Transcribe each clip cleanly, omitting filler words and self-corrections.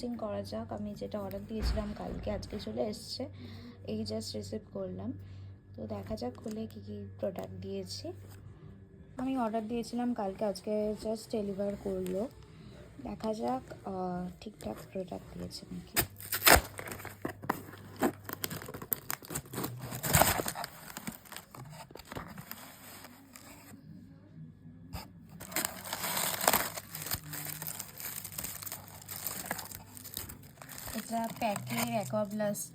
Unboxing করা যাক। আমি যেটা অর্ডার দিয়েছিলাম কালকে আজকে চলে এসছে, এই জাস্ট রিসিভ করলাম। তো দেখা যাক খুলে কী কী প্রোডাক্ট দিয়েছি। আমি অর্ডার দিয়েছিলাম কালকে, আজকে জাস্ট ডেলিভার করলো। দেখা যাক ঠিকঠাক প্রোডাক্ট দিয়েছে নাকি। এটা প্যাকে অ্যাকোয়াব্লাস্ট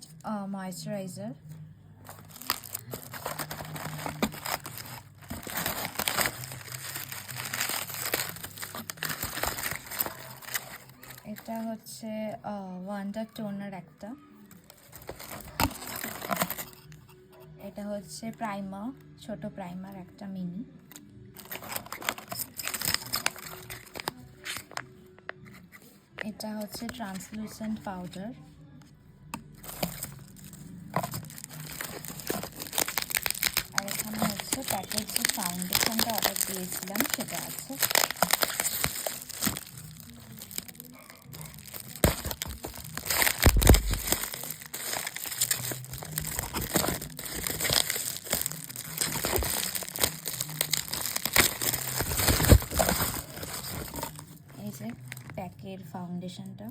ময়েশ্চারাইজার। এটা হচ্ছে ওয়ান্ডার টোনার একটা। এটা হচ্ছে প্রাইমার, ছোট প্রাইমার একটা মিনি। এটা হচ্ছে ট্রান্সলুসেন্ট পাউডার। আর এখানে হচ্ছে প্যাকেজ যে ফাউন্ডেশনটা অর্ডার দিয়েছিলাম সেটা আছে। এই যে প্যাকের ফাউন্ডেশনটা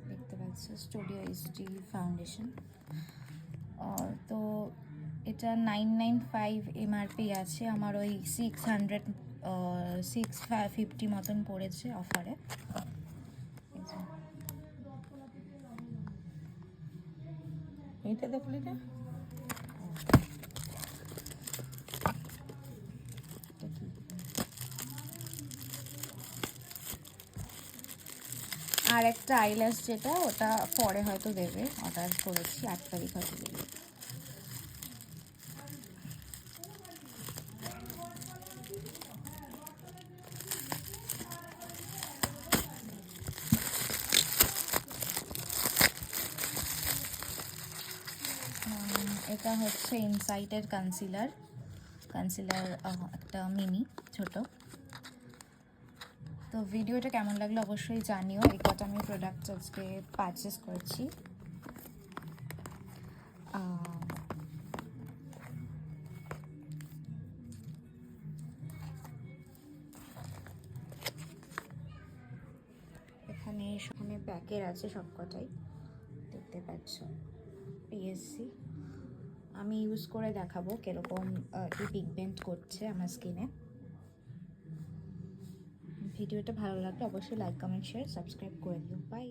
দেখতে পাচ্ছ, স্টুডিও এইচডি ফাউন্ডেশন। তো এটা 995 এমআরপি আছে, আমার ওই 650 মতন পড়েছে অফারে। এইটা দেখলি না? আর একটা আইল্যাশ, যেটা ওটা পরে হয়তো দেবে, অর্ডার করেছি 8 তারিখ হয়তো দেবে। এটা হচ্ছে ইনসাইটের কনসিলার একটা মিনি ছোট। তো ভিডিওটা কেমন লাগলো অবশ্যই জানিও। এই কটা আমি প্রোডাক্ট আজকে পারচেস করেছি। এখানে প্যাকের আছে সবকটাই, দেখতে পাচ্ছ। পিএসসি আমি ইউজ করে দেখাবো কিরকম কি পিগমেন্ট করছে আমার স্কিনে। ভিডিওটা ভালো লাগলে অবশ্যই লাইক, কমেন্ট, শেয়ার, সাবস্ক্রাইব করে দিও। বাই।